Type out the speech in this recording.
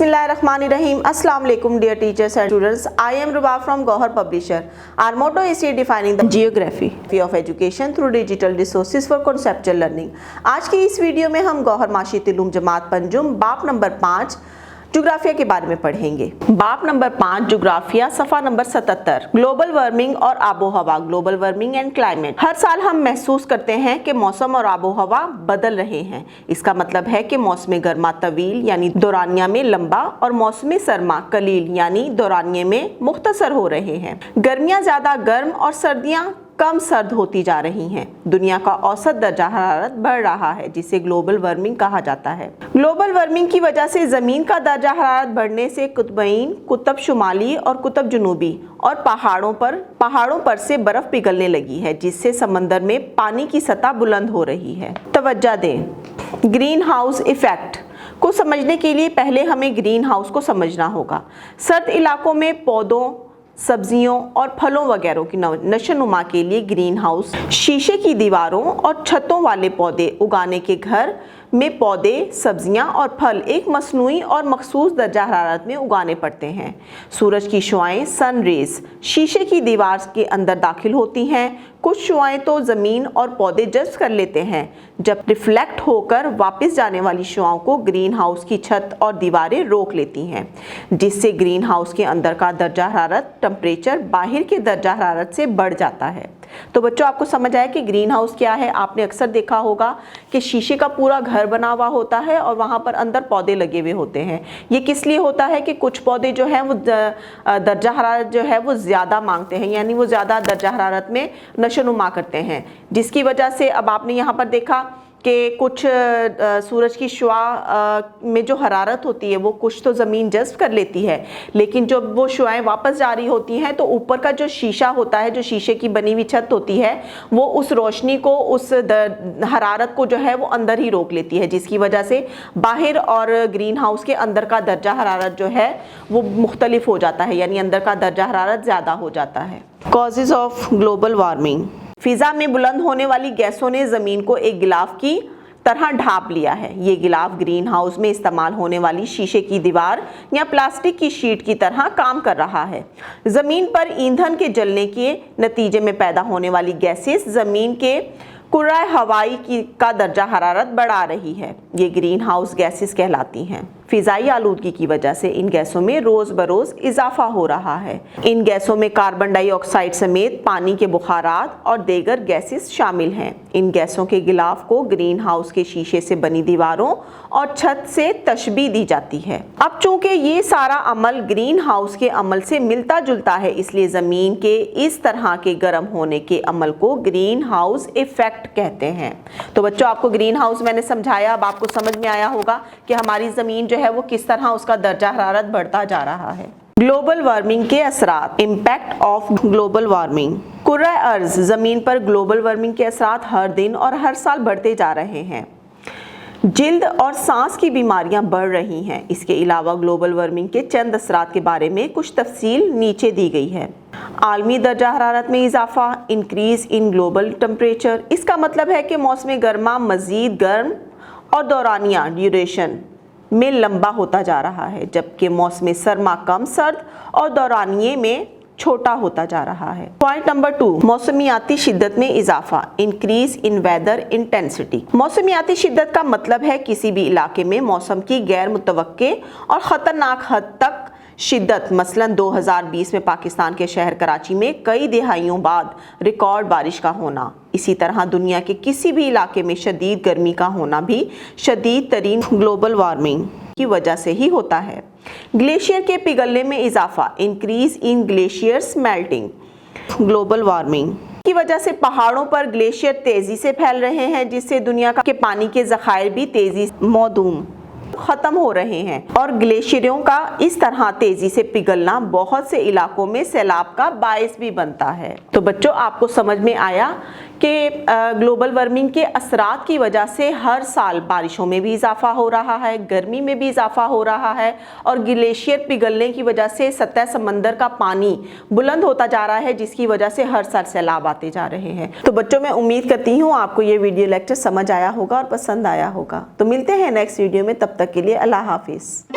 Bismillahirrahmanirrahim. Assalamu alaikum dear teachers and students. I am Ruba from Gohar Publisher. Our motto is defining the geography of education through digital resources for conceptual learning. आज की इस video में हम गौहर माशी तिलुम जमात पंजुम बाप number 5 जोग्राफिया के बारे में पढ़ेंगे। बाप नंबर 5 जोग्राफिया सफ़ा नंबर 77 ग्लोबल वार्मिंग और आबो हवा, ग्लोबल वार्मिंग एंड क्लाइमेट। हर साल हम महसूस करते हैं कि मौसम और आबो हवा बदल रहे हैं। इसका मतलब है कि मौसम गर्मा तवील यानी दौरानिया में लंबा और मौसम सरमा कलील यानी दौरानिये में मुख्तसर हो रहे हैं। गर्मियाँ ज़्यादा गर्म और सर्दियाँ कम सर्द होती जा रही हैं। दुनिया का औसत दर्जा हरारत बढ़ रहा है जिसे ग्लोबल वार्मिंग कहा जाता है। ग्लोबल वार्मिंग की वजह से ज़मीन का दर्जा हरारत बढ़ने से कुतुबैन, कुतुब शुमाली और कुतुब जुनूबी और पहाड़ों पर से बर्फ़ पिघलने लगी है जिससे समंदर में पानी की सतह बुलंद हो रही है। तवज्जो दें, ग्रीन हाउस इफ़ेक्ट को समझने के लिए पहले हमें ग्रीन हाउस को समझना होगा। सर्द इलाकों में पौधों, सब्जियों और फलों वगैरह की नशोनुमा के लिए ग्रीन हाउस शीशे की दीवारों और छतों वाले पौधे उगाने के घर में पौधे, सब्जियां और फल एक मसनूई और मखसूस दर्जा हरारत में उगाने पड़ते हैं। सूरज की शुआएं सन रेज शीशे की दीवार के अंदर दाखिल होती हैं। कुछ शुआएं तो ज़मीन और पौधे जज्ब कर लेते हैं जब रिफ्लेक्ट होकर वापस जाने वाली शुआओं को ग्रीन हाउस की छत और दीवारें रोक लेती हैं, जिससे ग्रीन हाउस के अंदर का दर्जा हरारत टेम्परेचर बाहर के दर्जा हरारत से बढ़ जाता है। तो बच्चों, आपको समझ आया कि ग्रीन हाउस क्या है। आपने अक्सर देखा होगा कि शीशे का पूरा घर बना हुआ होता है और वहाँ पर अंदर पौधे लगे हुए होते हैं। ये किस लिए होता है कि कुछ पौधे जो हैं वो दर्जा हरारत जो है वो ज़्यादा मांगते हैं, यानी वो ज़्यादा दर्जा हरारत में नशोनुमा करते हैं, जिसकी वजह से अब आपने यहाँ पर देखा कि कुछ सूरज की शुआ में जो हरारत होती है वो कुछ तो ज़मीन जज्ब कर लेती है, लेकिन जब वो शुआएं वापस जा रही होती हैं तो ऊपर का जो शीशा होता है, जो शीशे की बनी हुई छत होती है, वो उस रोशनी को, उस हरारत को जो है वो अंदर ही रोक लेती है, जिसकी वजह से बाहर और ग्रीन हाउस के अंदर का दर्जा हरारत जो है वो मुख्तलिफ हो जाता है, यानी अंदर का दर्जा हरारत ज़्यादा हो जाता है। Causes of global warming. फिजा में बुलंद होने वाली गैसों ने ज़मीन को एक गिलाफ की तरह ढाँप लिया है। ये गिलाफ ग्रीन हाउस में इस्तेमाल होने वाली शीशे की दीवार या प्लास्टिक की शीट की तरह काम कर रहा है। ज़मीन पर ईंधन के जलने के नतीजे में पैदा होने वाली गैसेस ज़मीन के कुर्राए हवाई का दर्जा हरारत बढ़ा रही है। ये ग्रीन हाउस गैसेस कहलाती हैं। फ़िज़ाई आलूदगी की वजह से इन गैसों में रोज़ बरोज़ इजाफा हो रहा है। इन गैसों में कार्बन डाइऑक्साइड समेत पानी के बुखारात और दीगर गैसेस शामिल हैं। इन गैसों के गिलाफ को ग्रीन हाउस के शीशे से बनी दीवारों और छत से तशबीह दी जाती है। अब चूंकि ये सारा अमल ग्रीन हाउस के अमल से मिलता जुलता है, इसलिए ज़मीन के इस तरह के गर्म होने के अमल को ग्रीन हाउस इफ़ेक्ट कहते हैं। तो बच्चों, आपको ग्रीन हाउस मैंने समझाया, अब आपको समझ में आया होगा कि हमारी ज़मीन जो है वो किस तरह उसका दर्जा हरारत बढ़ता जा रहा है। ग्लोबल वार्मिंग के असरात, इम्पैक्ट ऑफ ग्लोबल वार्मिंग। कुर्राए अर्ज़ ज़मीन पर ग्लोबल वार्मिंग के असरात हर दिन और हर साल बढ़ते जा रहे हैं। जिल्द और सांस की बीमारियां बढ़ रही हैं। इसके अलावा ग्लोबल वार्मिंग के चंद असरात के बारे में कुछ तफसील नीचे दी गई है। आलमी दर्जा हरारत में इजाफा, इंक्रीज़ इन ग्लोबल टेम्परेचर। इसका मतलब है कि मौसम गर्मा मज़ीद गर्म और दौरानिया ड्यूरेशन में लंबा होता जा रहा है, जबकि मौसम सरमा कम सर्द और दौरानिये में छोटा होता जा रहा है। पॉइंट नंबर 2, मौसमियाती शिद्दत में इजाफा, इंक्रीज इन वेदर इंटेंसिटी। मौसमियाती शिद्दत का मतलब है किसी भी इलाके में मौसम की गैर मुतवक्के और ख़तरनाक हद तक शिद्दत। मसलन 2020 में पाकिस्तान के शहर कराची में कई दिहाइयों बाद रिकॉर्ड बारिश का होना। इसी तरह दुनिया के किसी भी इलाके में शदीद गर्मी का होना भी शदीद तरीन ग्लोबल वार्मिंग की वजह से ही होता है। ग्लेशियर के पिघलने में इजाफा, increase in glaciers melting. Global warming की वजह से पहाड़ों पर ग्लेशियर तेज़ी से फैल रहे हैं, जिससे दुनिया के पानी के ज़खायर भी तेज़ी से मौदूम ख़त्म हो रहे हैं और ग्लेशियरों का इस तरह तेज़ी से पिघलना बहुत से इलाकों में सैलाब का बायस भी बनता है। तो बच्चों, आपको समझ में आया कि ग्लोबल वार्मिंग के असरात की वजह से हर साल बारिशों में भी इजाफा हो रहा है, गर्मी में भी इजाफा हो रहा है और ग्लेशियर पिघलने की वजह से सतह समंदर का पानी बुलंद होता जा रहा है, जिसकी वजह से हर साल सैलाब आते जा रहे हैं। तो बच्चों, मैं उम्मीद करती हूँ आपको ये वीडियो लेक्चर समझ आया होगा और पसंद आया होगा। तो मिलते हैं नेक्स्ट वीडियो में, तब तक के लिए अल्लाह हाफिज़।